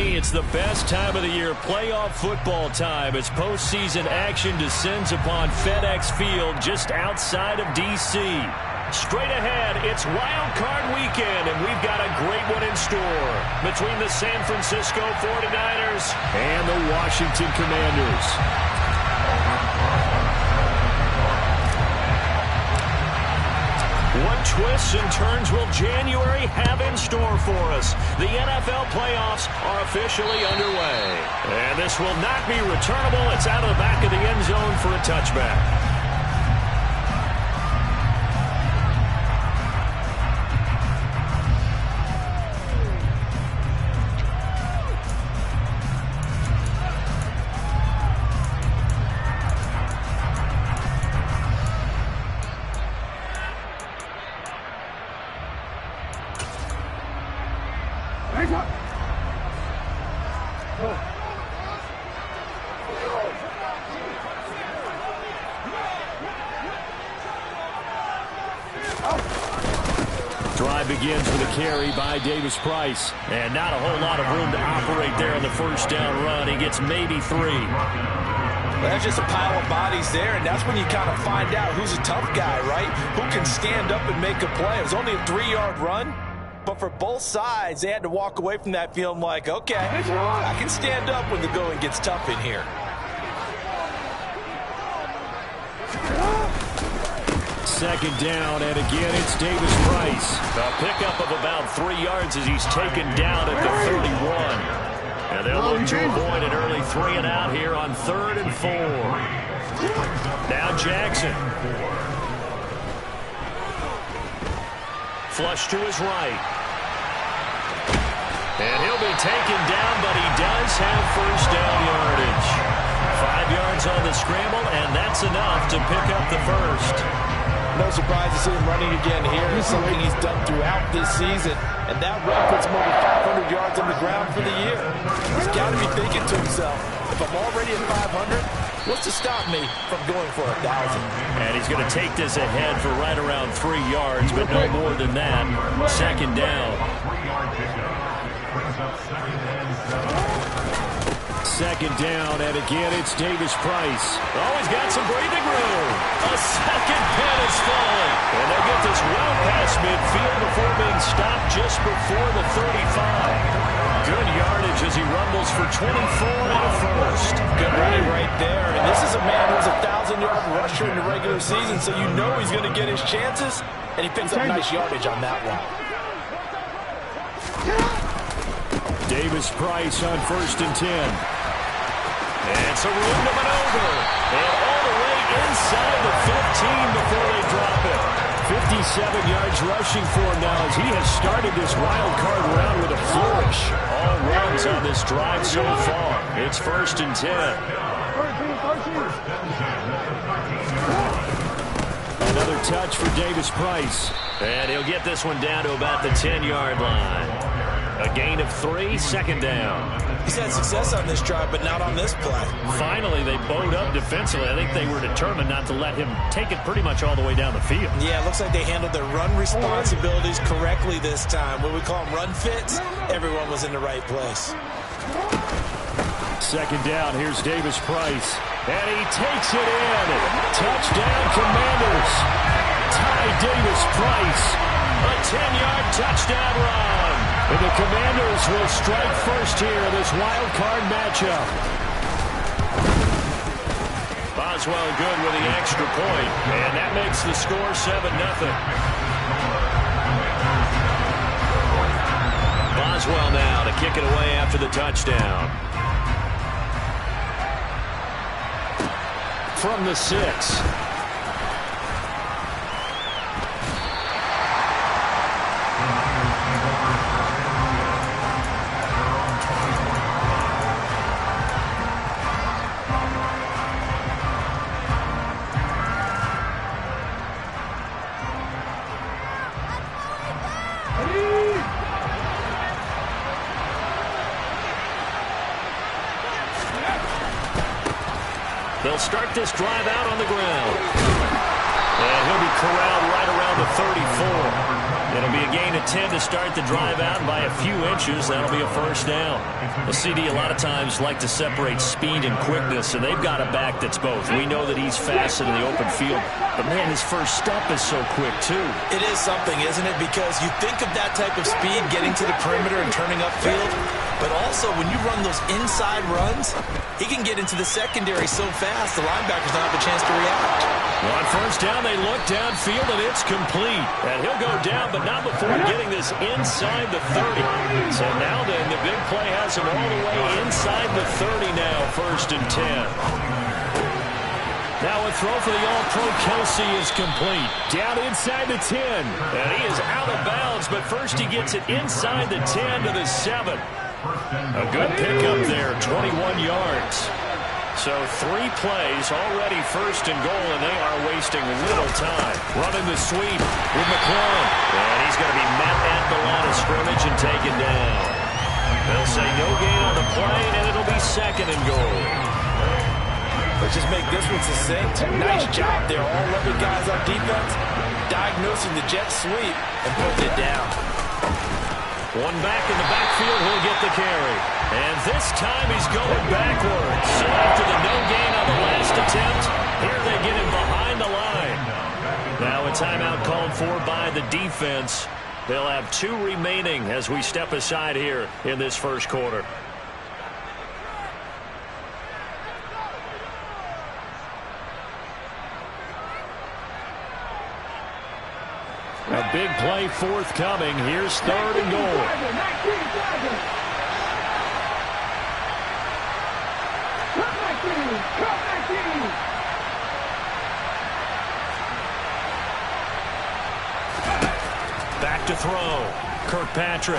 Kenny, it's the best time of the year, playoff football time, as postseason action descends upon FedEx Field just outside of D.C. Straight ahead, it's Wild Card Weekend, and we've got a great one in store between the San Francisco 49ers and the Washington Commanders. What twists and turns will January have in store for us? The NFL playoffs are officially underway. And this will not be returnable. It's out of the back of the end zone for a touchback. Drive begins with a carry by Davis Price. And not a whole lot of room to operate there on the first down run. He gets maybe 3. Well, that's just a pile of bodies there, and that's when you kind of find out who's a tough guy, right? Who can stand up and make a play. It was only a 3-yard run, but for both sides, they had to walk away from that feeling like, okay, I can stand up when the going gets tough in here. Second down, and again, it's Davis Price. A pickup of about 3 yards as he's taken down at the 31. And they'll look to avoid an early 3-and-out here on 3rd and 4. Now Jackson. Flush to his right. And he'll be taken down, but he does have first down yardage. 5 yards on the scramble, and that's enough to pick up the first. No surprise to see him running again here. It's something he's done throughout this season. And that run puts him over 500 yards on the ground for the year. He's got to be thinking to himself, if I'm already at 500, what's to stop me from going for 1,000? And he's going to take this ahead for right around 3 yards, but no more than that. Second down. Second down, and again, it's Davis Price. Oh, he's got some breathing room. A second pin is falling. And they get this well past midfield before being stopped just before the 35. Good yardage as he rumbles for 24 and a first. Good running right there. And this is a man who's a 1,000-yard rusher in the regular season, so you know he's going to get his chances, and he picks up nice yardage on that one. Davis Price on 1st and 10. And it's a room to maneuver. And all the way inside the 15 before they drop it. 57 yards rushing for him now as he has started this wild card round with a flourish. All runs on this drive so far. It's 1st and 10. Another touch for Davis Price. And he'll get this one down to about the 10-yard line. A gain of 3, second down. He's had success on this drive, but not on this play. Finally, they bowed up defensively. I think they were determined not to let him take it pretty much all the way down the field. Yeah, it looks like they handled their run responsibilities correctly this time. What we call them run fits, everyone was in the right place. Second down, here's Davis Price. And he takes it in. Touchdown, Commanders. Ty Davis Price. A 10-yard touchdown run. And the Commanders will strike first here in this wild card matchup. Boswell good with the extra point, and that makes the score 7-0. Boswell now to kick it away after the touchdown. From the 6. They'll start this drive out on the ground. And he'll be corralled right around the 34. It'll be a gain of 10 to start the drive out, and by a few inches, that'll be a first down. The CD a lot of times like to separate speed and quickness, and they've got a back that's both. We know that he's fast in the open field, but man, his first step is so quick too. It is something, isn't it? Because you think of that type of speed getting to the perimeter and turning upfield, but also when you run those inside runs, he can get into the secondary so fast the linebackers don't have a chance to react. On first down, they look downfield, and it's complete. And he'll go down, but not before getting this inside the 30. So now then, the big play has him all the way inside the 30 now, 1st and 10. Now a throw for the All-Pro Kelsey is complete. Down inside the 10. And he is out of bounds, but first he gets it inside the 10 to the 7. A good pickup there, 21 yards. So 3 plays, already 1st and goal, and they are wasting little time. Running the sweep with McLaurin. And he's going to be met at the line of scrimmage and taken down. They'll say no gain on the play, and it'll be 2nd and goal. Let's just make this one succinct. Nice job there. All 11 guys on defense diagnosing the jet sweep and putting it down. One back in the backfield, he'll get the carry. And this time he's going backwards. So after the no gain on the last attempt, here they get him behind the line. Now a timeout called for by the defense. They'll have 2 remaining as we step aside here in this first quarter. A big play forthcoming. Here's 3rd and goal. Back to throw. Kirkpatrick.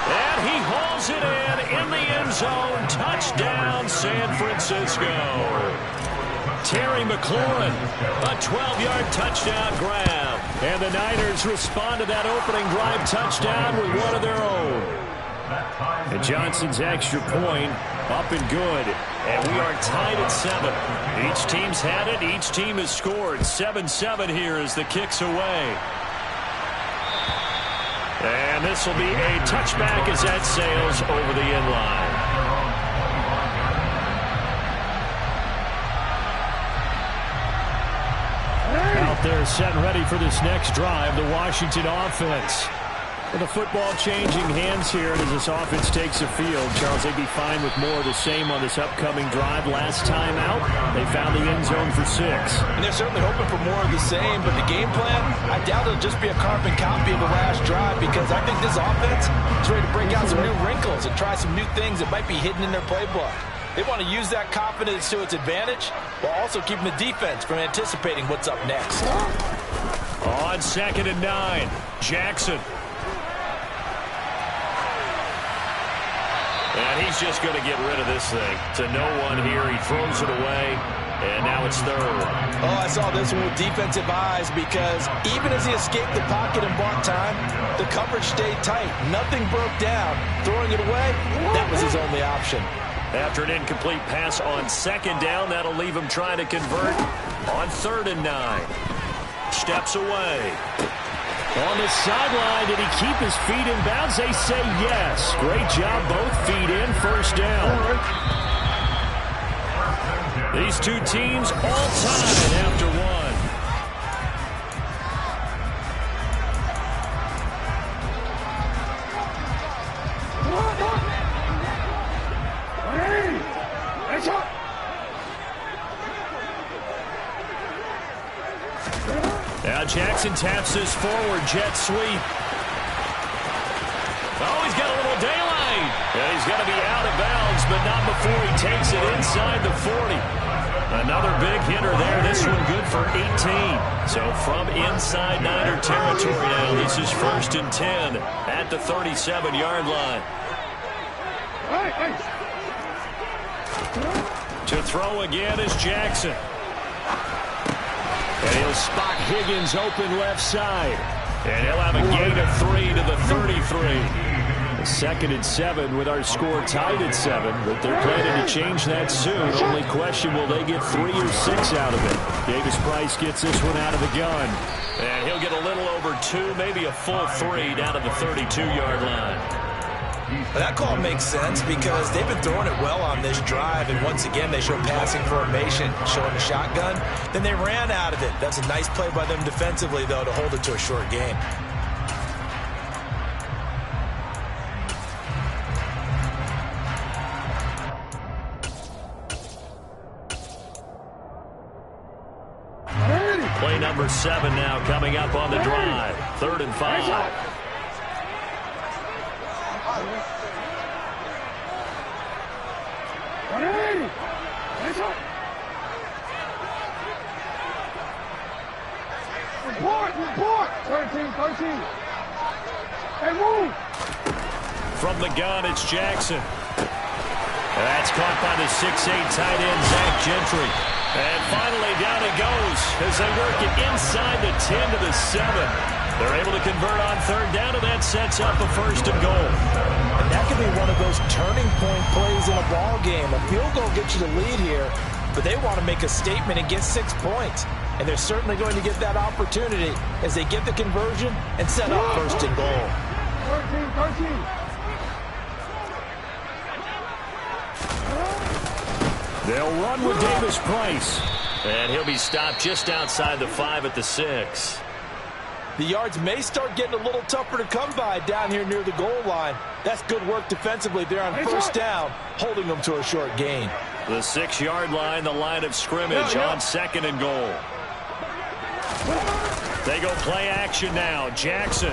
And he hauls it in the end zone. Touchdown, San Francisco. Terry McLaurin, a 12-yard touchdown grab. And the Niners respond to that opening drive touchdown with one of their own. And Johnson's extra point up and good. And we are tied at 7. Each team's had it. Each team has scored. 7-7 here as the kick's away. And this will be a touchback as that sails over the end line. Out there set and ready for this next drive, the Washington offense. With the football changing hands here as this offense takes the field. Charles, they'd be fine with more of the same on this upcoming drive. Last time out, they found the end zone for 6. And they're certainly hoping for more of the same, but the game plan, I doubt it'll just be a carbon copy of the last drive, because I think this offense is ready to break out some new wrinkles and try some new things that might be hidden in their playbook. They want to use that confidence to its advantage while also keeping the defense from anticipating what's up next. On 2nd and 9, Jackson. And he's just going to get rid of this thing. To no one here. He throws it away. And now it's 3rd. Oh, I saw this one with defensive eyes, because even as he escaped the pocket and bought time, the coverage stayed tight. Nothing broke down. Throwing it away, that was his only option. After an incomplete pass on 2nd down, that'll leave him trying to convert on 3rd and 9. Steps away. On the sideline, did he keep his feet in bounds? They say yes. Great job, both feet in, 1st down. These 2 teams all tied after 1. Now Jackson taps this forward jet sweep. Oh, he's got a little daylight. And he's going to be out of bounds, but not before he takes it inside the 40. Another big hitter there. This one good for 18. So from inside Niner territory now, this is 1st and 10 at the 37-yard line. To throw again is Jackson. And he'll spot Higgins open left side. And he'll have a gain of 3 to the 33. 2nd and 7 with our score tied at 7, but they're planning to change that soon. Only question, will they get 3 or 6 out of it? Davis Price gets this one out of the gun. And he'll get a little over 2, maybe a full 3 down to the 32-yard line. That call makes sense because they've been throwing it well on this drive, and once again they show passing formation, showing the shotgun. Then they ran out of it. That's a nice play by them defensively, though, to hold it to a short game. Play number 7 now coming up on the drive. 3rd and 5. Report! 13. Hey, move! From the gun, it's Jackson. That's caught by the 6'8" tight end, Zach Gentry. And finally, down it goes as they work it inside the 10 to the 7. They're able to convert on 3rd down, and that sets up a 1st and goal. And that could be one of those turning point plays in a ball game. A field goal gets you the lead here, but they want to make a statement and get 6 points. And they're certainly going to get that opportunity as they get the conversion and set up 1st and goal. 13. They'll run with Davis Price. And he'll be stopped just outside the 5 at the 6. The yards may start getting a little tougher to come by down here near the goal line. That's good work defensively there on 1st down, holding them to a short gain. The 6-yard line, the line of scrimmage on 2nd and goal. They go play action now. Jackson.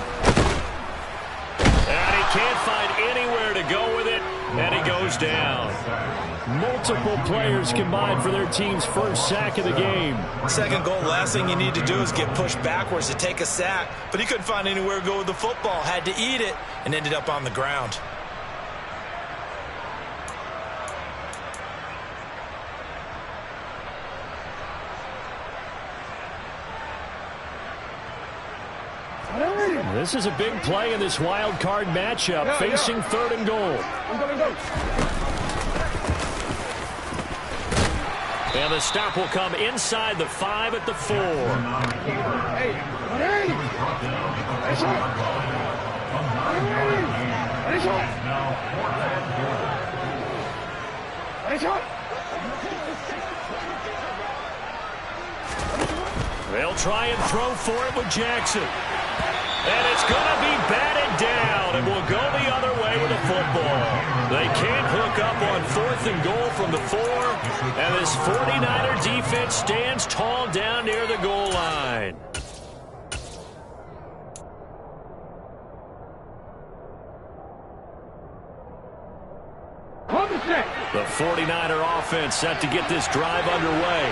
And he can't find anywhere to go with it, and he goes down. Multiple players combined for their team's 1st sack of the game. 2nd goal, last thing you need to do is get pushed backwards to take a sack. But he couldn't find anywhere to go with the football. Had to eat it and ended up on the ground. This is a big play in this wild card matchup, facing 3rd and goal. And the stop will come inside the 5 at the 4. They'll try and throw for it with Jackson. And it's going to be batted down, and will go the other way with the football. They can't hook up on 4th and goal from the 4, and this 49er defense stands tall down near the goal line. The 49er offense set to get this drive underway.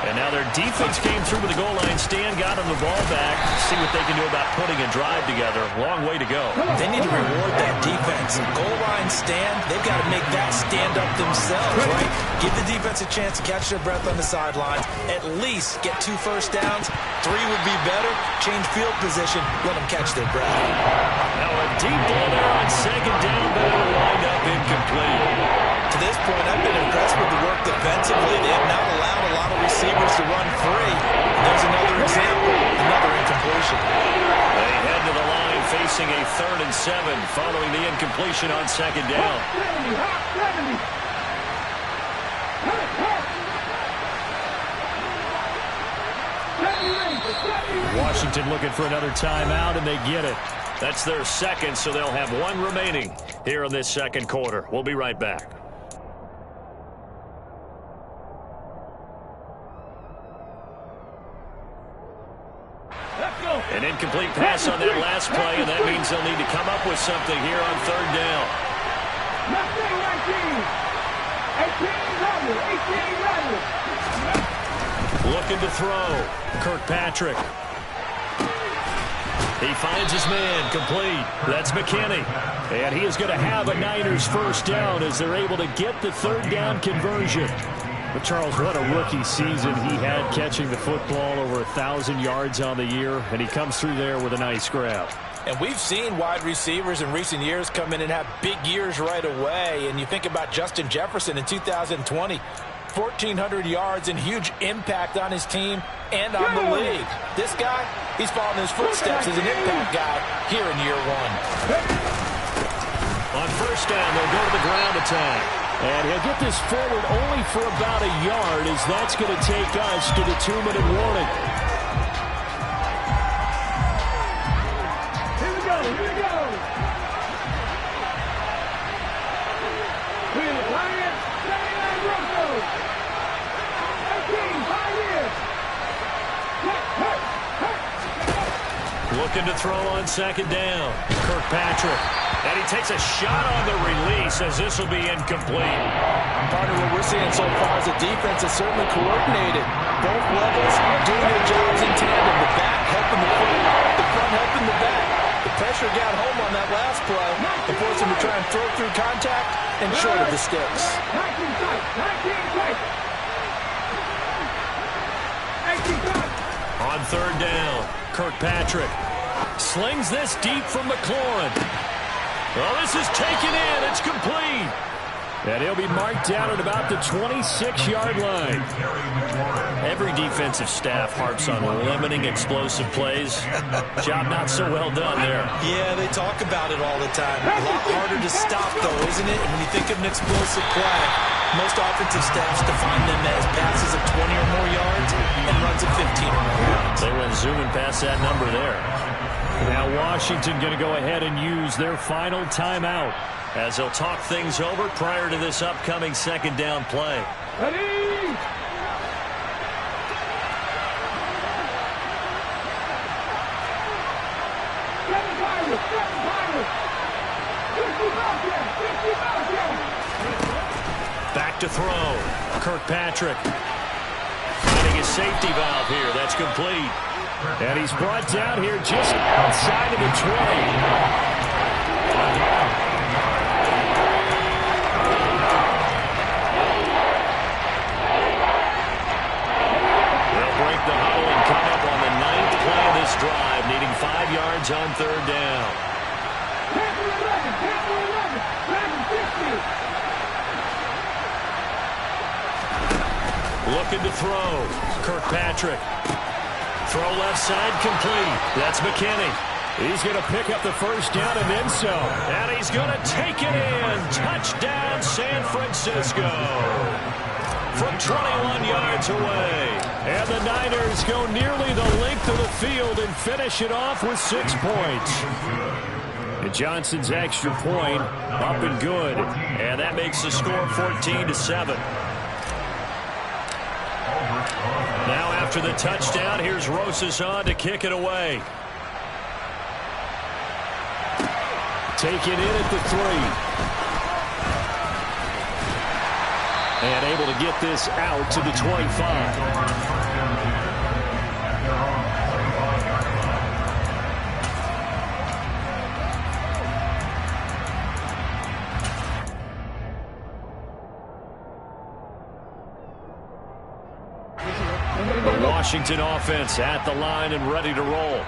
And now their defense came through with the goal line stand, got them the ball back. See what they can do about putting a drive together. Long way to go. They need to reward that defense. Goal line stand, they've got to make that stand up themselves, right? Give the defense a chance to catch their breath on the sidelines. At least get 2 first downs. 3 would be better. Change field position. Let them catch their breath. Now a deep ball there on 2nd down, but it'll wind up incomplete. To this point, I've been impressed with the work defensively. They have not allowed a lot of receivers to run free. And there's another example, another incompletion. They head to the line facing a 3rd and 7 following the incompletion on 2nd down. Washington looking for another timeout, and they get it. That's their 2nd, so they'll have 1 remaining here in this 2nd quarter. We'll be right back. An incomplete pass on that last play, and that means they'll need to come up with something here on 3rd down. Looking to throw. Kirkpatrick. He finds his man, complete. That's McKinney. And he is going to have a Niners 1st down as they're able to get the 3rd down conversion. But Charles, what a rookie season he had catching the football, over 1,000 yards on the year, and he comes through there with a nice grab. And we've seen wide receivers in recent years come in and have big years right away. And you think about Justin Jefferson in 2020, 1,400 yards and huge impact on his team and on the league. This guy, he's following his footsteps as an impact guy here in year one. On first down, they'll go to the ground attack. And he'll get this forward only for about a yard, as that's going to take us to the 2-minute warning. Here we go, here we go. We're in the Lions, 79 Broncos. 18, 5 years. Looking to throw on second down. Kirkpatrick. And he takes a shot on the release, as this will be incomplete. Partner, what we're seeing so far is the defense is certainly coordinated. Both levels doing their jobs in tandem. The back helping the front, the front helping the back. The pressure got home on that last play and forced him to try and throw through contact and short of the sticks. 19 tight, 19 tight. 18 tight. On third down, Kirkpatrick slings this deep from McLaurin. Well, this is taken in. It's complete. And he'll be marked down at about the 26-yard line. Every defensive staff harps on limiting explosive plays. Job not so well done there. Yeah, they talk about it all the time. A lot harder to stop, though, isn't it? When you think of an explosive play, most offensive staffs define them as passes of 20 or more yards and runs of 15 or more yards. They went zooming past that number there. Now Washington going to go ahead and use their final timeout as they'll talk things over prior to this upcoming second down play. Ready? Back to throw. Kirkpatrick finding his safety valve here. That's complete. And he's brought down here just outside of the 20. They'll break the huddle and come up on the 9th play of this drive, needing 5 yards on third down. Looking to throw. Kirkpatrick. Throw left side complete. That's McKinney. He's going to pick up the first down and then some. And he's going to take it in. Touchdown, San Francisco. From 21 yards away. And the Niners go nearly the length of the field and finish it off with 6 points. And Johnson's extra point up and good. And that makes the score 14-7. Now after the touchdown, here's Rosas on to kick it away. Take it in at the 3. And able to get this out to the 25. Washington offense at the line and ready to roll.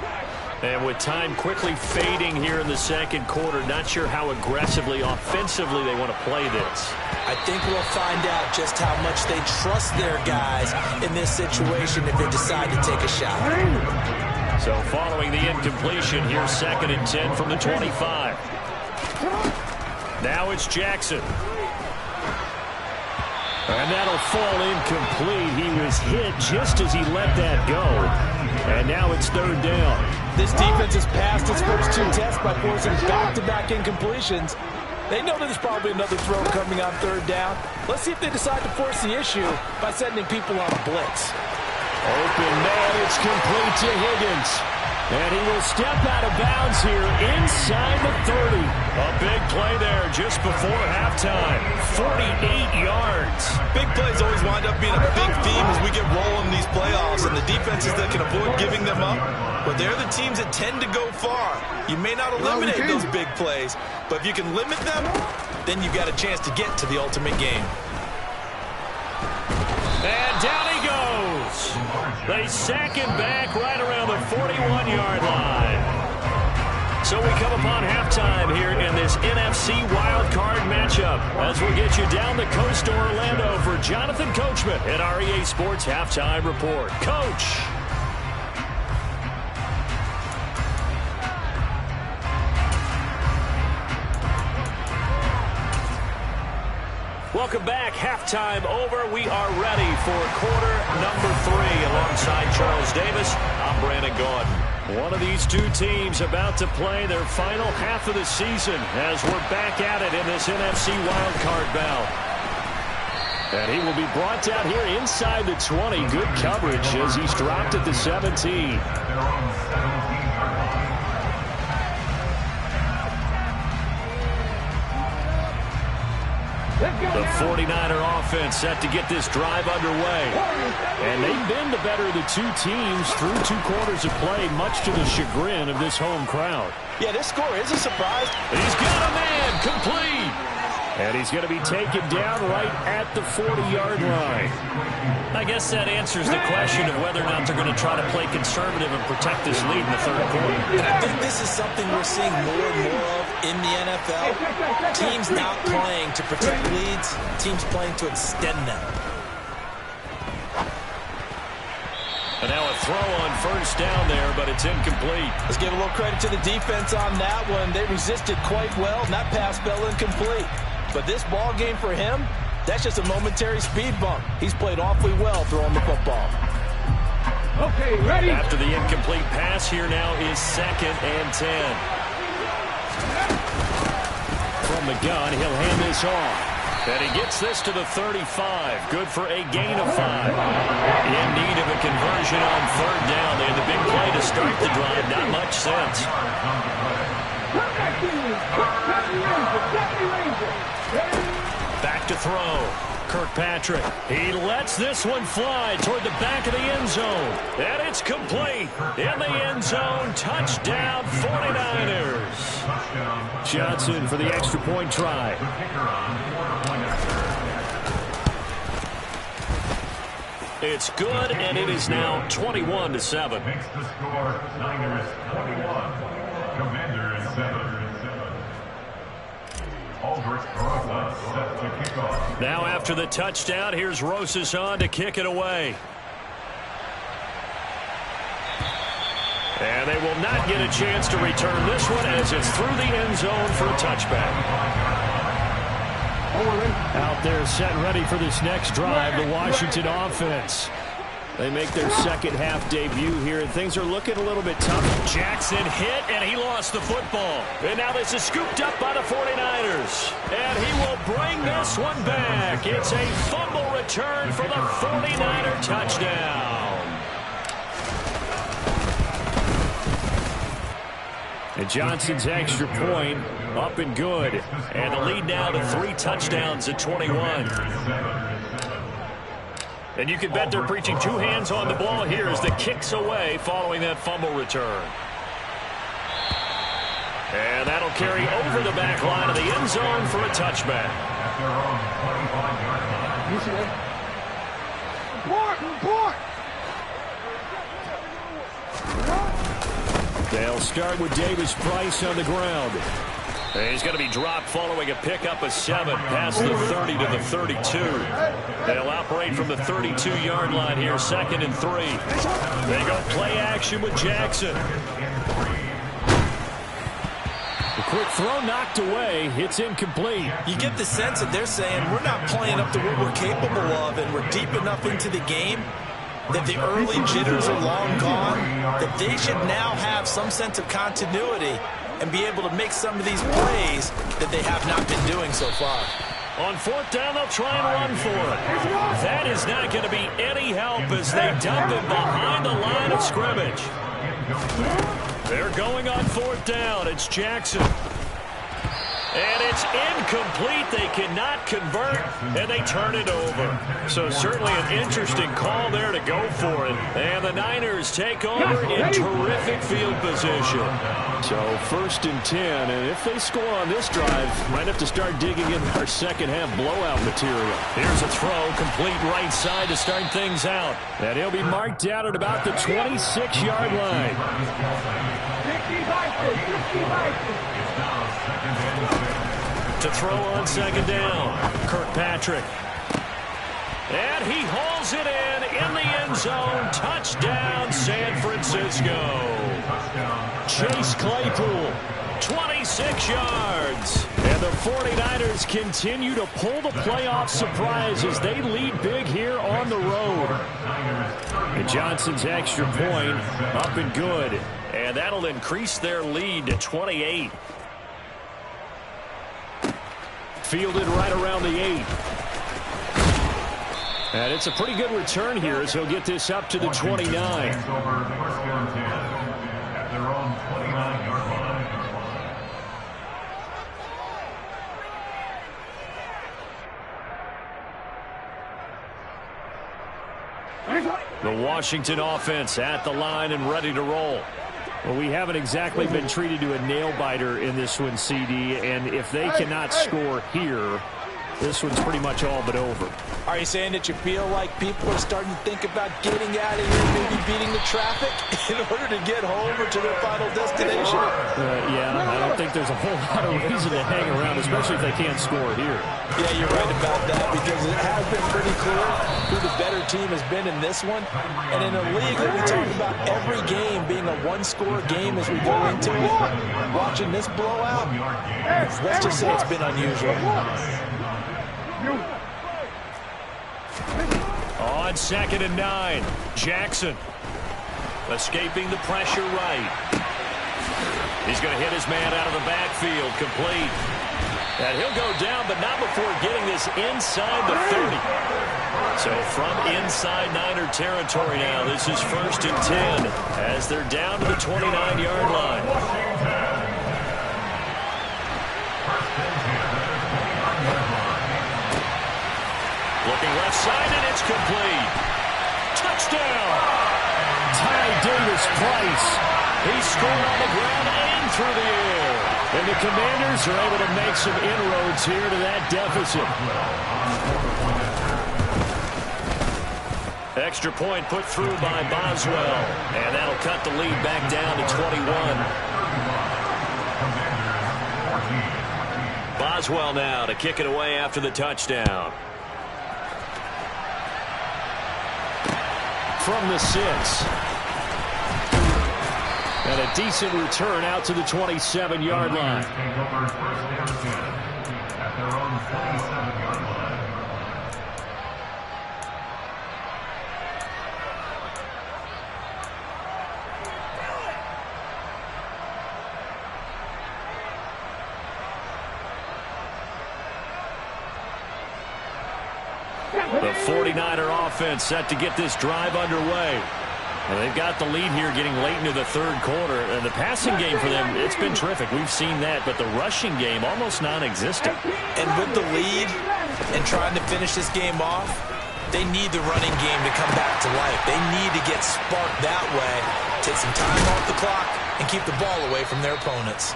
And with time quickly fading here in the second quarter, not sure how aggressively, offensively they want to play this. I think we'll find out just how much they trust their guys in this situation if they decide to take a shot. So following the incompletion, here's 2nd and 10 from the 25. Now it's Jackson. And that'll fall incomplete. He was hit just as he let that go. And now it's 3rd down. This defense has passed its first 2 tests by forcing back-to-back incompletions. They know that there's probably another throw coming on 3rd down. Let's see if they decide to force the issue by sending people on a blitz. Open man, it's complete to Higgins. And he will step out of bounds here inside the 30. A big play there just before halftime. 48 yards. Big plays always wind up being a big theme as we get rolling these playoffs. And the defenses that can avoid giving them up, but they're the teams that tend to go far. You may not eliminate those big plays, but if you can limit them, then you've got a chance to get to the ultimate game. And down he goes. They sack him back right around the 41-yard line. So we come upon halftime here in this NFC wildcard matchup as we'll get you down the coast to Orlando for Jonathan Coachman at our EA Sports Halftime Report. Coach. Welcome back. Halftime over. We are ready for quarter number 3 alongside Charles Davis. I'm Brandon Gaudin. One of these two teams about to play their final half of the season as we're back at it in this NFC wildcard bout. And he will be brought down here inside the 20. Good coverage as he's dropped at the 17. The 49er offense set to get this drive underway. And they've been the better of the two teams through 2 quarters of play, much to the chagrin of this home crowd. Yeah, this score is a surprise. He's got a man complete. And he's going to be taken down right at the 40-yard line. I guess that answers the question of whether or not they're going to try to play conservative and protect this lead in the third quarter. And I think this is something we're seeing more and more of in the NFL. Teams not playing to protect leads, teams playing to extend them. And now a throw on first down there, but it's incomplete. Let's give a little credit to the defense on that one. They resisted quite well, and that pass fell incomplete. But this ball game for him, that's just a momentary speed bump. He's played awfully well throwing the football. Okay, ready? After the incomplete pass, here now is 2nd and 10. From the gun, he'll hand this off. And he gets this to the 35. Good for a gain of 5. In need of a conversion on 3rd down. They had the big play to start the drive. Not much sense. Back to throw. Kirkpatrick. He lets this one fly toward the back of the end zone. And it's complete. In the end zone. Touchdown 49ers. Johnson for the extra point try. It's good, and it is now 21-7. Makes the score Niners 21, Commanders 7. Aldrich Rosa set to kick off. Now after the touchdown, here's Rosas on to kick it away. And they will not get a chance to return this one as it's through the end zone for a touchback. Out there set ready for this next drive, the Washington offense. They make their second half debut here, and things are looking a little bit tough. Jackson hit, and he lost the football. And now this is scooped up by the 49ers. And he will bring this one back. It's a fumble return for the 49er touchdown. And Johnson's extra point up and good. And the lead now to 3 touchdowns at 21. And you can bet they're preaching 2 hands on the ball here as the kick's away following that fumble return. And that'll carry over the back line of the end zone for a touchback. They'll start with Davis Price on the ground. And he's going to be dropped following a pickup of 7 past the 30 to the 32. They'll operate from the 32-yard line here, 2nd and 3. They go play action with Jackson. The quick throw knocked away. It's incomplete. You get the sense that they're saying we're not playing up to what we're capable of, and we're deep enough into the game that the early jitters are long gone, that they should now have some sense of continuity and be able to make some of these plays that they have not been doing so far. On 4th down, they'll try and run for it. That is not going to be any help as they dump it behind the line of scrimmage. They're going on 4th down. It's Jackson. And it's incomplete. They cannot convert, and they turn it over. So certainly an interesting call there to go for it. And the Niners take over in terrific field position. So 1st and 10, and if they score on this drive, might have to start digging in our second half blowout material. Here's a throw, complete right side to start things out. And he'll be marked down at about the 26-yard line. It's now second and 6. To throw on second down, Kirkpatrick. And he hauls it in the end zone. Touchdown, San Francisco. Chase Claypool, 26 yards. And the 49ers continue to pull the playoff surprise as they lead big here on the road. And Johnson's extra point up and good. And that'll increase their lead to 28. Fielded right around the 8. And it's a pretty good return here as he'll get this up to the 29. At their own 29-yard line. The Washington offense at the line and ready to roll. Well, we haven't exactly been treated to a nail-biter in this one, CD, and if they cannot score here, this one's pretty much all but over. Are you saying that you feel like people are starting to think about getting out of here, maybe beating the traffic in order to get home or to their final destination? Yeah, I don't think there's a whole lot of reason to hang around, especially if they can't score here. Yeah, you're right about that because it has been pretty clear who the better team has been in this one. And in a league that we talk about every game being a one-score game as we go into it, watching this blowout, let's just say it's been unusual. On second and 9, Jackson escaping the pressure right. He's going to hit his man out of the backfield, complete. And he'll go down, but not before getting this inside the 30. So from inside Niner territory now, this is 1st and 10 as they're down to the 29-yard line. Looking left side, and it's complete. Touchdown! Ty Davis-Price. He scored on the ground and through the air. And the Commanders are able to make some inroads here to that deficit. Extra point put through by Boswell. And that'll cut the lead back down to 21. Boswell now to kick it away after the touchdown. From the 6. And a decent return out to the 27-yard line. At their own 27-yard line. The 49er offense set to get this drive underway. And they've got the lead here getting late into the third quarter. And the passing game for them, it's been terrific. We've seen that. But the rushing game, almost non-existent. And with the lead and trying to finish this game off, they need the running game to come back to life. They need to get sparked that way, take some time off the clock, and keep the ball away from their opponents.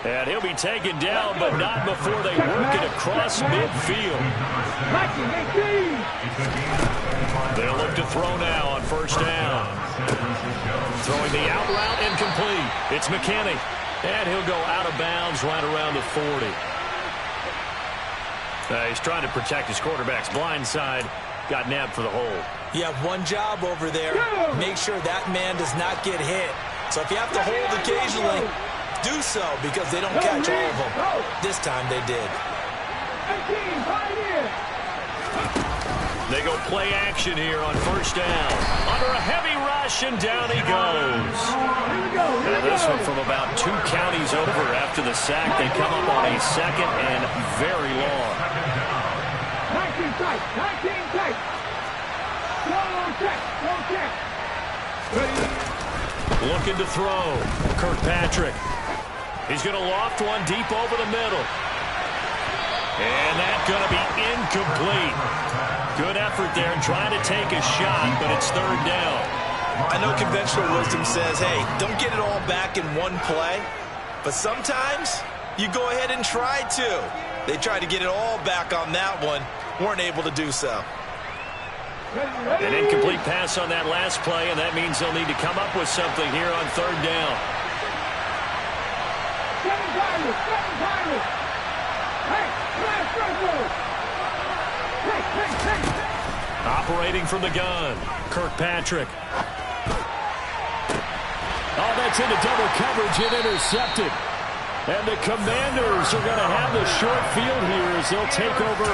And he'll be taken down, but not before they work it across midfield. They'll look to throw now on 1st down. Throwing the out route incomplete. It's McKinney. And he'll go out of bounds right around the 40. He's trying to protect his quarterback's blind side. Got nabbed for the hole. You have one job over there. Make sure that man does not get hit. So if you have to hold occasionally, do so because they don't catch all of them. This time they did. They go play action here on 1st down. Under a heavy rush, and down he goes. And this one from about 2 counties over after the sack. They come up on a 2nd and very long. 19 tight. 19 tight. Slow check. Slow check. Looking to throw. Kirkpatrick. He's going to loft one deep over the middle. And that's going to be incomplete. Good effort there trying to take a shot, but it's 3rd down. I know conventional wisdom says, hey, don't get it all back in one play. But sometimes you go ahead and try to. They tried to get it all back on that one. Weren't able to do so. An incomplete pass on that last play, and that means they'll need to come up with something here on 3rd down. Operating from the gun, Kirkpatrick. Oh, that's into double coverage and intercepted. And the Commanders are going to have the short field here as they'll take over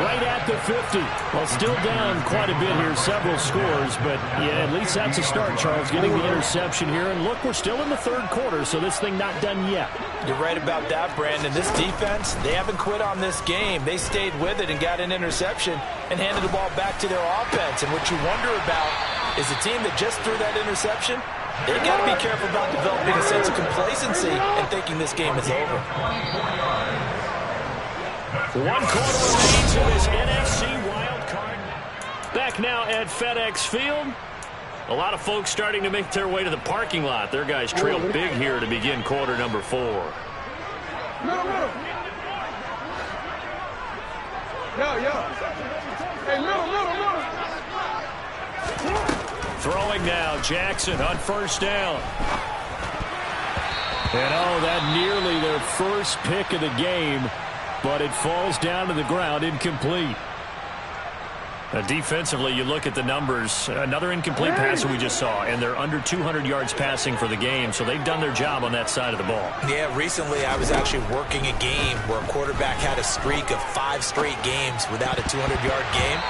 right at the 50. Well, still down quite a bit here, several scores, but yeah, at least that's a start, Charles, getting the interception here. And look, we're still in the third quarter, so this thing not done yet. You're right about that, Brandon. This defense, they haven't quit on this game. They stayed with it and got an interception and handed the ball back to their offense. And what you wonder about is a team that just threw that interception, they got to be careful about developing a sense of complacency and thinking this game is over. 1 quarter remains in this NFC wild card. Back now at FedEx Field. A lot of folks starting to make their way to the parking lot. Their guys trail big here to begin quarter number 4. Middle. Hey, middle. Throwing now, Jackson on first down. And oh, that nearly their first pick of the game, but it falls down to the ground, incomplete. Defensively, you look at the numbers, another incomplete pass that we just saw, and they're under 200 yards passing for the game, so they've done their job on that side of the ball. Yeah, recently I was actually working a game where a quarterback had a streak of 5 straight games without a 200-yard game.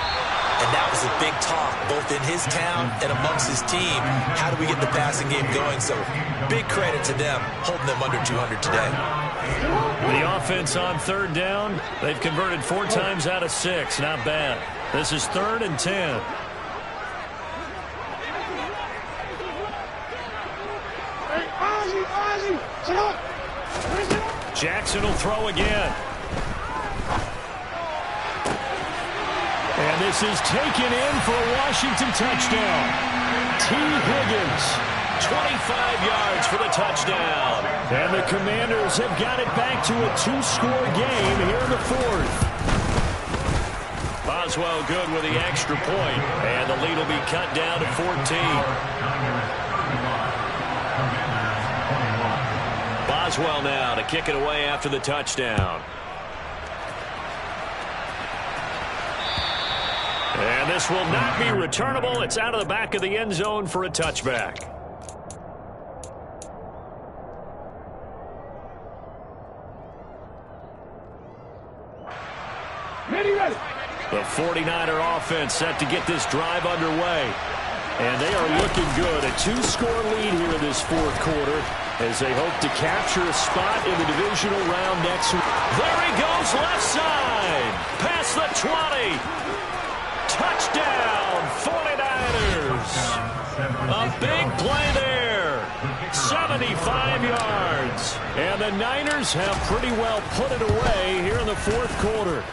And that was a big talk, both in his town and amongst his team. How do we get the passing game going? So big credit to them, holding them under 200 today. The offense on third down, they've converted 4 times out of 6. Not bad. This is 3rd and 10. Jackson will throw again. And this is taken in for a Washington touchdown. T. Higgins, 25 yards for the touchdown. And the Commanders have got it back to a 2-score game here in the 4th. Boswell good with the extra point, and the lead will be cut down to 14. Boswell now to kick it away after the touchdown. And this will not be returnable. It's out of the back of the end zone for a touchback. Ready. The 49er offense set to get this drive underway. And they are looking good. A 2-score lead here in this 4th quarter as they hope to capture a spot in the divisional round next week. There he goes, left side. Past the 20. Touchdown, 49ers. A big play there. 75 yards. And the Niners have pretty well put it away here in the 4th quarter.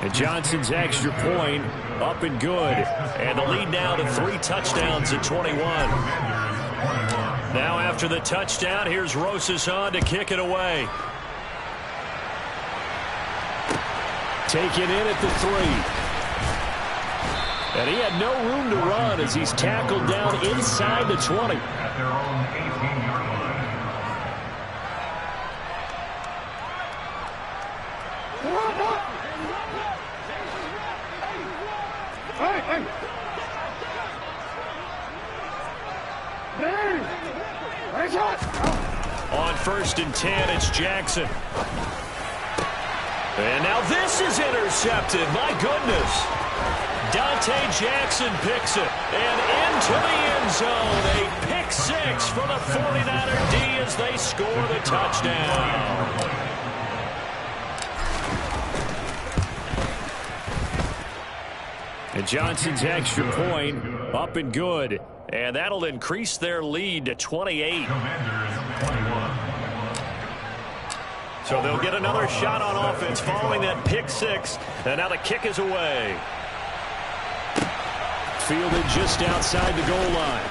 And Johnson's extra point up and good. And the lead now to 3 touchdowns at 21. Now after the touchdown, here's Rosas on to kick it away. Taken in at the 3. And he had no room to run as he's tackled down inside the 20. At their own 18-yard On 1st and 10, it's Jackson. And now this is intercepted. My goodness. Dante Jackson picks it. And into the end zone. A pick 6 for the 49er D as they score the touchdown. And Johnson's extra point up and good. And that'll increase their lead to 28. So they'll get another shot on offense following that pick 6. And now the kick is away. Fielded just outside the goal line.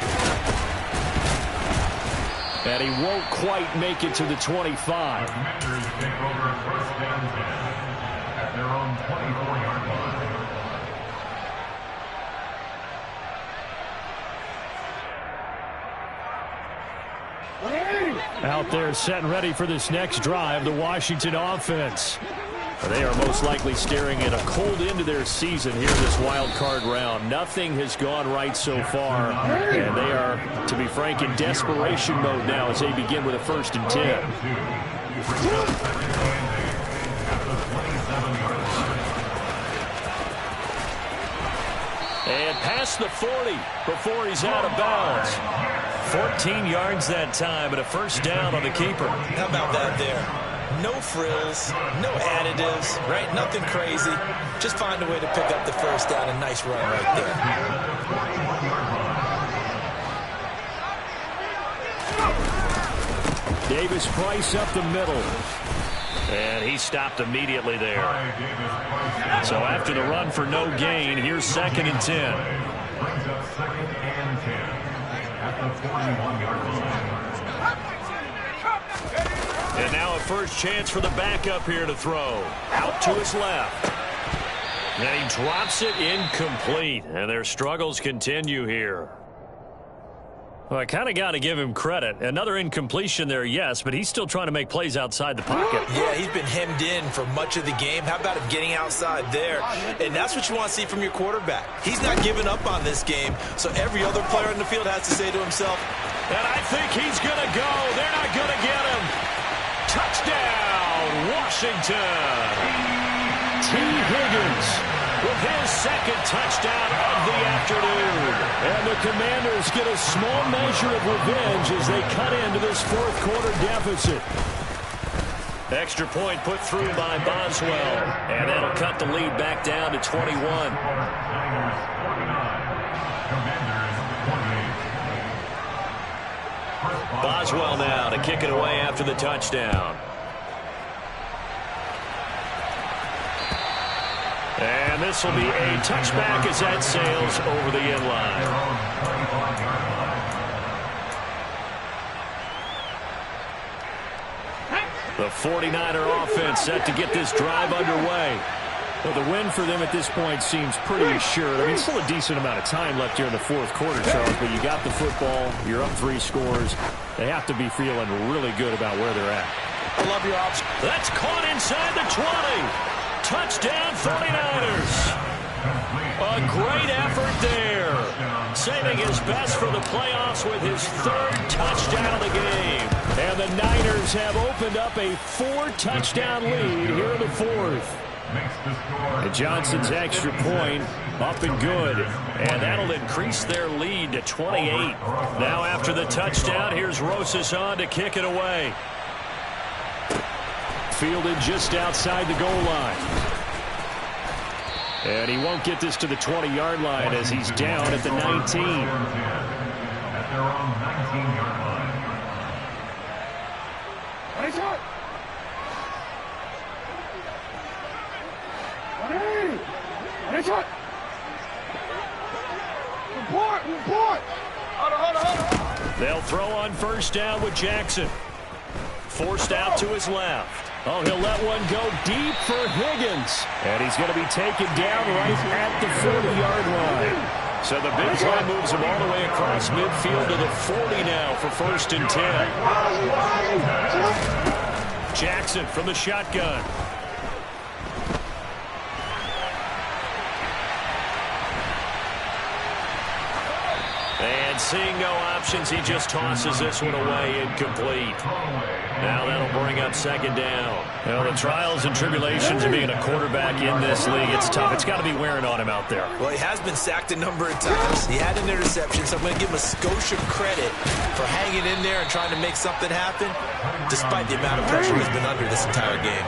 And he won't quite make it to the 25. The Commanders take over 1st and 10 at their own 24-yard line. Out there setting ready for this next drive, the Washington offense. They are most likely staring at a cold end of their season here in this wild card round. Nothing has gone right so far, and they are, to be frank, in desperation mode now as they begin with a 1st and 10. And past the 40 before he's out of bounds. 14 yards that time, and a 1st down on the keeper. How about that there? No frills, no additives, right? Nothing crazy. Just find a way to pick up the 1st down. A nice run right there. Davis Price up the middle. And he stopped immediately there. So after the run for no gain, here's 2nd and 10. Brings up 2nd and 10 at the 41-yard line. And now a first chance for the backup here to throw. Out to his left. And he drops it incomplete. And their struggles continue here. Well, I kind of got to give him credit. Another incompletion there, yes, but he's still trying to make plays outside the pocket. Yeah, he's been hemmed in for much of the game. How about him getting outside there? And that's what you want to see from your quarterback. He's not giving up on this game, so every other player in the field has to say to himself, and I think he's going to go. They're not going to get him. Touchdown, Washington. T. Higgins with his 2nd touchdown of the afternoon. And the Commanders get a small measure of revenge as they cut into this 4th quarter deficit. Extra point put through by Boswell. And that'll cut the lead back down to 21. Boswell now to kick it away after the touchdown. And this will be a touchback as that sails over the end line. The 49er offense set to get this drive underway. Well, the win for them at this point seems pretty assured. I mean, still a decent amount of time left here in the 4th quarter, Charles, but you got the football, you're up 3 scores. They have to be feeling really good about where they're at. I love your option. That's caught inside the 20. Touchdown 49ers. A great effort there. Saving his best for the playoffs with his 3rd touchdown of the game. And the Niners have opened up a 4-touchdown lead here in the 4th. And Johnson's extra point up and good. And that'll increase their lead to 28. Now after the touchdown, here's Rosas on to kick it away. Fielded just outside the goal line. And he won't get this to the 20-yard line as he's down at the 19. At their own 19-yard line. Nice shot. Nice shot. Report. Hold on. They'll throw on 1st down with Jackson. Forced out to his left. Oh, he'll let one go deep for Higgins. And he's going to be taken down right at the 40-yard line. So the big play moves him all the way across midfield to the 40 now for 1st and 10. Jackson from the shotgun. And seeing no options, he just tosses this one away incomplete. Now that'll bring up 2nd down. Well, the trials and tribulations of being a quarterback in this league, it's tough. It's got to be wearing on him out there. Well, he has been sacked a number of times. He had an interception, so I'm going to give him a skosh of credit for hanging in there and trying to make something happen, despite the amount of pressure he's been under this entire game.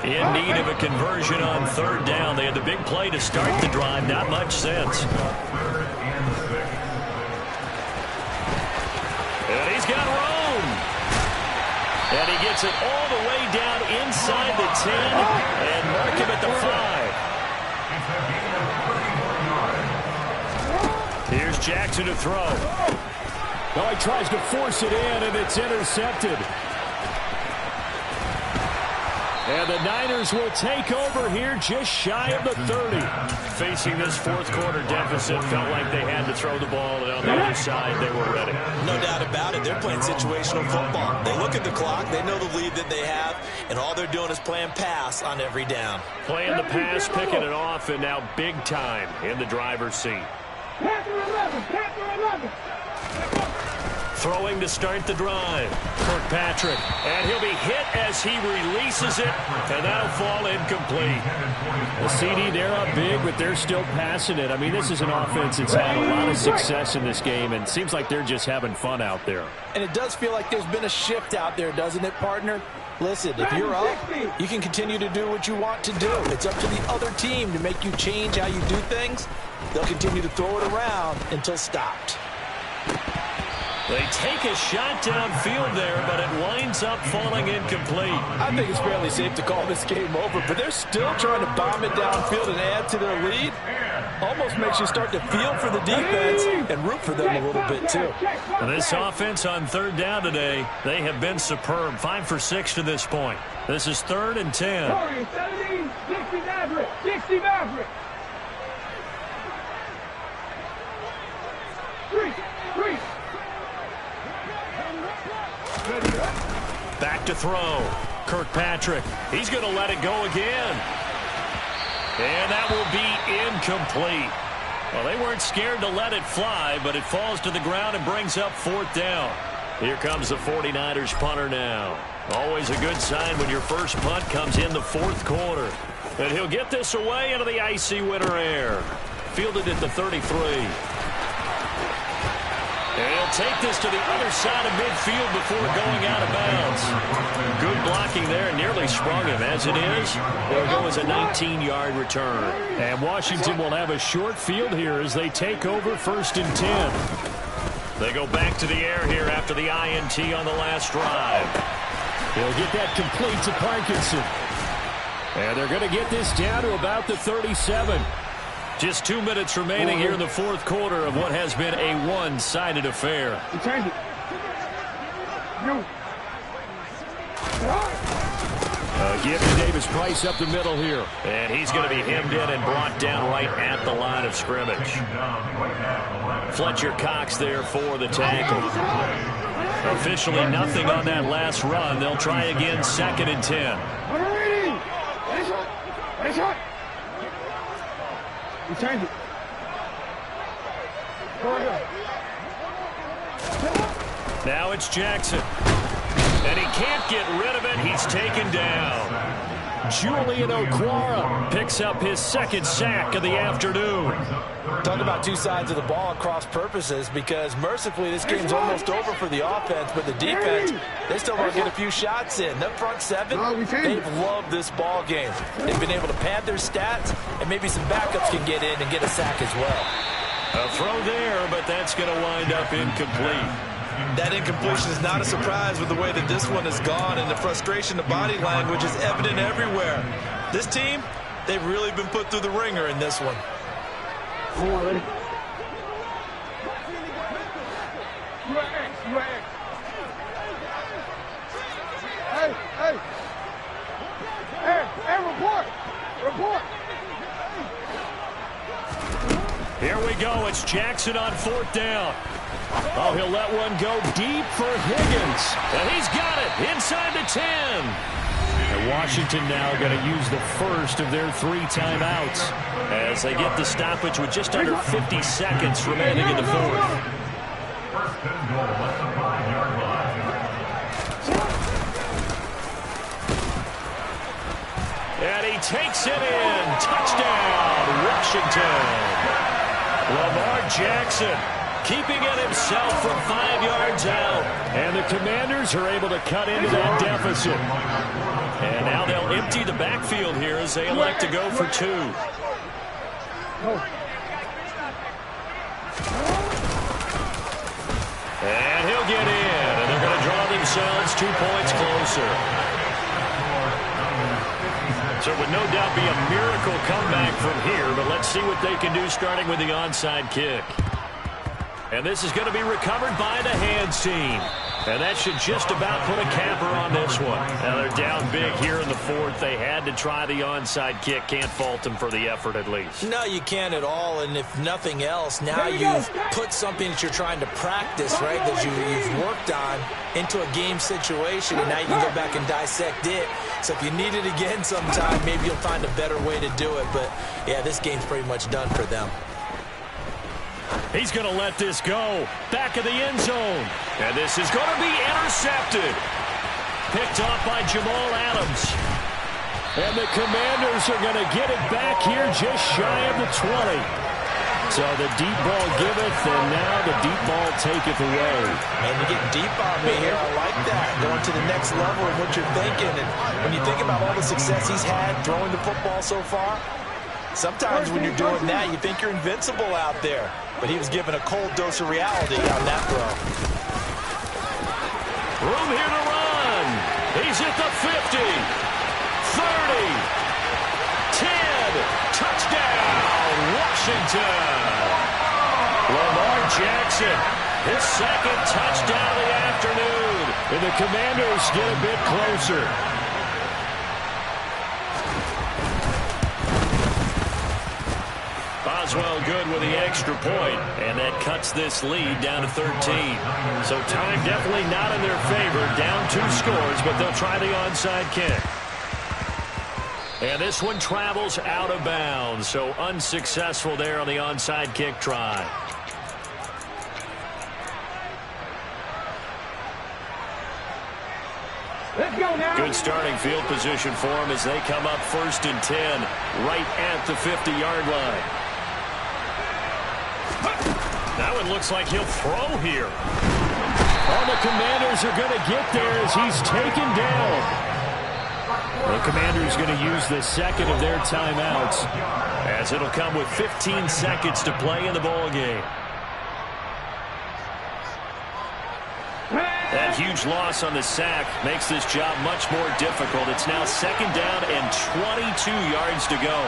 In need of a conversion on 3rd down. They had the big play to start the drive. Not much sense. And he's got room. And he gets it all the way down inside the 10 and mark him at the 5. Here's Jackson to throw. Oh, he tries to force it in, and it's intercepted. And the Niners will take over here just shy of the 30. Facing this fourth quarter deficit, felt like they had to throw the ball, and on the other side, they were ready. No doubt about it. They're playing situational football. They look at the clock, they know the lead that they have, and all they're doing is playing pass on every down. Playing the pass, picking it off, and now big time in the driver's seat. Panther 11, Panther 11. Throwing to start the drive. Kirkpatrick. And he'll be hit as he releases it. And that'll fall incomplete. The CD, they're up big, but they're still passing it. I mean, this is an offense that's had a lot of success in this game, and seems like they're just having fun out there. And it does feel like there's been a shift out there, doesn't it, partner? Listen, if you're up, you can continue to do what you want to do. It's up to the other team to make you change how you do things. They'll continue to throw it around until stopped. They take a shot downfield there, but it winds up falling incomplete. I think it's fairly safe to call this game over, but they're still trying to bomb it downfield and add to their lead. Almost makes you start to feel for the defense and root for them a little bit, too. This offense on third down today, they have been superb. 5 for 6 to this point. This is 3rd and 10. 17, Dixie Maverick, Dixie Maverick. 3. Back to throw. Kirkpatrick. He's going to let it go again. And that will be incomplete. Well, they weren't scared to let it fly, but it falls to the ground and brings up 4th down. Here comes the 49ers punter now. Always a good sign when your first punt comes in the 4th quarter. And he'll get this away into the icy winter air. Fielded at the 33. And he'll take this to the other side of midfield before going out of bounds. Good blocking there, nearly sprung him. As it is, it'll go as a 19-yard return. And Washington will have a short field here as they take over 1st and 10. They go back to the air here after the INT on the last drive. He'll get that complete to Parkinson. And they're going to get this down to about the 37. Just 2 minutes remaining here in the 4th quarter of what has been a one-sided affair. Change it. Give to Davis Price up the middle here. And he's going to be hemmed in and brought down right at the line of scrimmage. Fletcher Cox there for the tackle. Officially nothing on that last run. They'll try again 2nd and 10. Change it. Now it's Jackson. And he can't get rid of it. He's taken down. Julian Okwara picks up his 2nd sack of the afternoon. Talk about two sides of the ball at cross purposes, because mercifully this game's almost over for the offense, but the defense, they still want to get a few shots in. That front 7, they've loved this ball game. They've been able to pad their stats, and maybe some backups can get in and get a sack as well. A throw there, but that's going to wind up incomplete. That incompletion is not a surprise with the way that this one has gone, and the frustration, the body language is evident everywhere. This team, they've really been put through the ringer in this one. Come on, ready? You are X. Hey, report. Here we go. It's Jackson on 4th down. Oh, he'll let one go deep for Higgins. And he's got it inside the 10. And Washington now going to use the first of their 3 timeouts as they get the stoppage with just under 50 seconds remaining in the 4th. First and goal at the 5-yard line. And he takes it in. Touchdown, Washington. Lamar Jackson keeping it himself from 5 yards out. And the Commanders are able to cut into that deficit. And now they'll empty the backfield here as they elect to go for 2. And he'll get in. And they're going to draw themselves 2 points closer. So it would no doubt be a miracle comeback from here, but let's see what they can do starting with the onside kick. And this is going to be recovered by the hands team. And that should just about put a capper on this one. Now they're down big here in the fourth. They had to try the onside kick. Can't fault them for the effort at least. No, you can't at all. And if nothing else, now you've put something that you're trying to practice, right, that you've worked on into a game situation, and now you can go back and dissect it. So if you need it again sometime, maybe you'll find a better way to do it. But, yeah, this game's pretty much done for them. He's going to let this go. Back of the end zone. And this is going to be intercepted. Picked off by Jamal Adams. And the Commanders are going to get it back here just shy of the 20. So the deep ball giveth, and now the deep ball taketh away. Man, you're getting deep on me here. I like that. Going to the next level of what you're thinking. And when you think about all the success he's had throwing the football so far, sometimes when you're doing that, you think you're invincible out there. But he was given a cold dose of reality on that throw. Room here to run. He's at the 50, 30, 10. Touchdown, Washington. Lamar Jackson, his second touchdown of the afternoon. And the Commanders get a bit closer. Boswell good with the extra point, and that cuts this lead down to 13. So time definitely not in their favor. Down 2 scores, but they'll try the onside kick. And this one travels out of bounds, so unsuccessful there on the onside kick try. Let's go now. Good starting field position for them as they come up 1st and 10, right at the 50-yard line. That one looks like he'll throw here. All the Commanders are going to get there as he's taken down. The Commanders going to use the second of their timeouts as it'll come with 15 seconds to play in the ball game. That huge loss on the sack makes this job much more difficult. It's now 2nd down and 22 yards to go.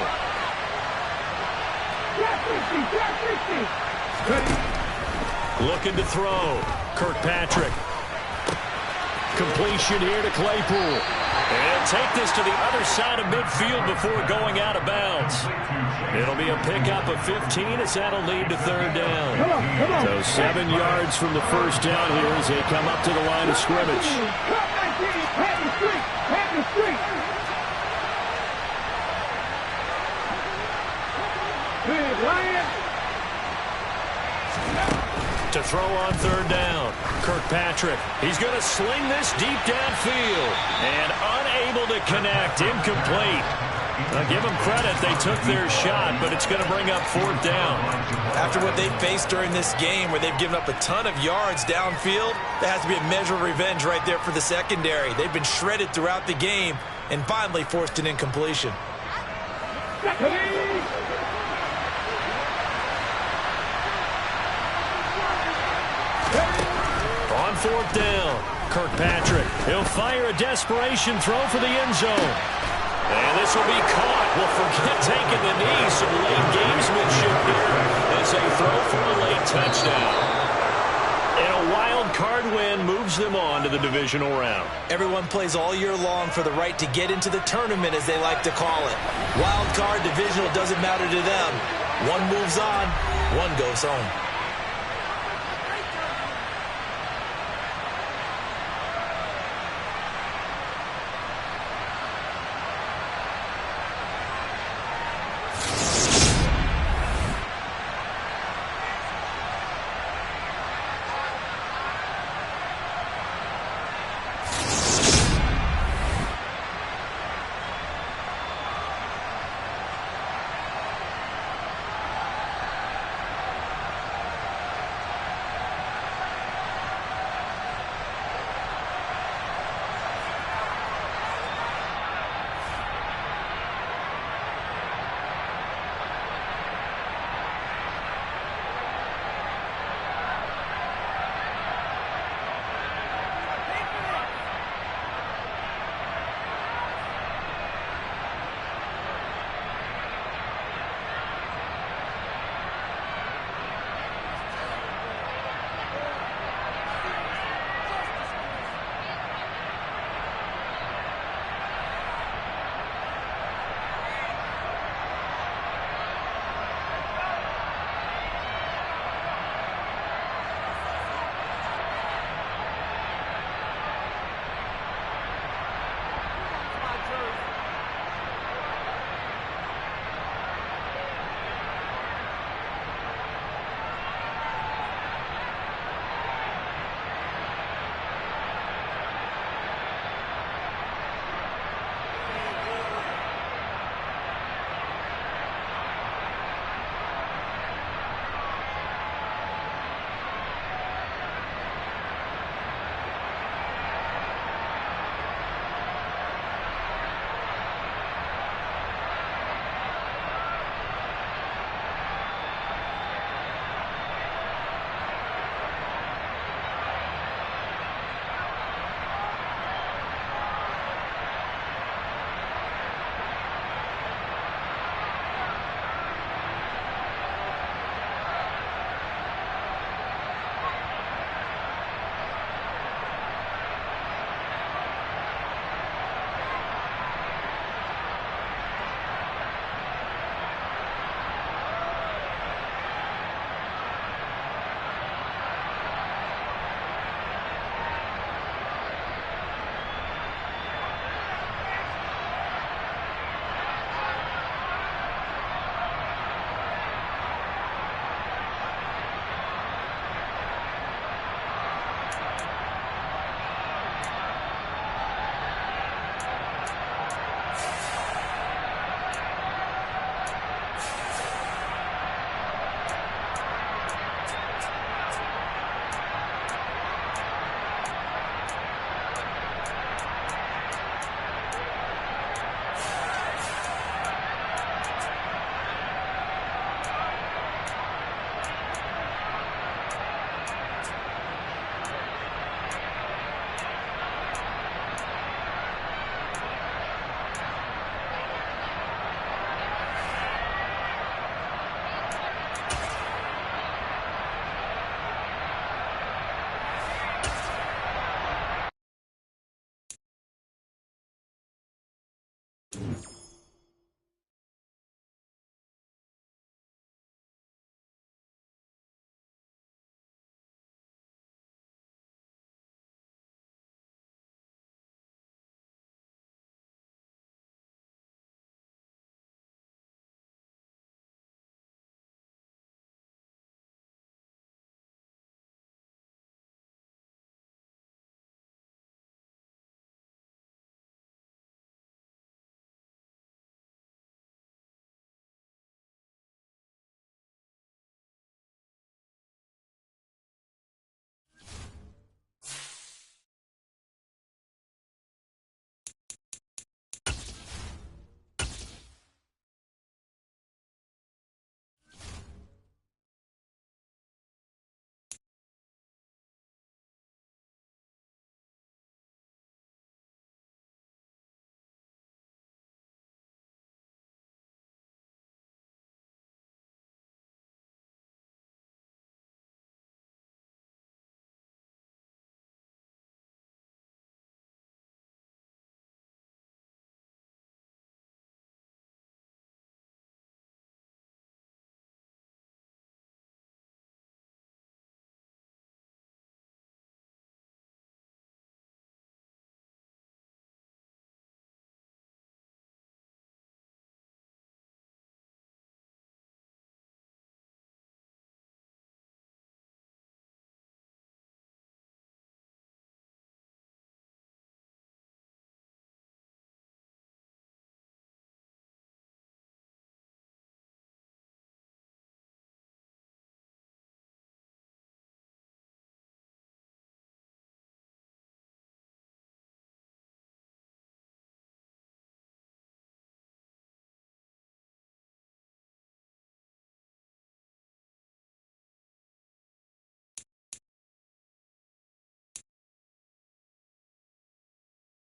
Looking to throw. Kirkpatrick. Completion here to Claypool. And he'll take this to the other side of midfield before going out of bounds. It'll be a pickup of 15 as that'll lead to 3rd down. So 7 yards from the first down here as they come up to the line of scrimmage. To throw on 3rd down. Kirkpatrick. He's going to sling this deep downfield. And unable to connect. Incomplete. Now give them credit. They took their shot, but it's going to bring up 4th down. After what they've faced during this game where they've given up a ton of yards downfield, there has to be a measure of revenge right there for the secondary. They've been shredded throughout the game and finally forced an incompletion. On 4th down, Kirkpatrick. He'll fire a desperation throw for the end zone. And this will be caught. Well, forget taking the knee. Some late gamesmanship here as they throw for a late touchdown. And a wild card win moves them on to the divisional round. Everyone plays all year long for the right to get into the tournament, as they like to call it. Wild card, divisional, doesn't matter to them. One moves on, one goes home.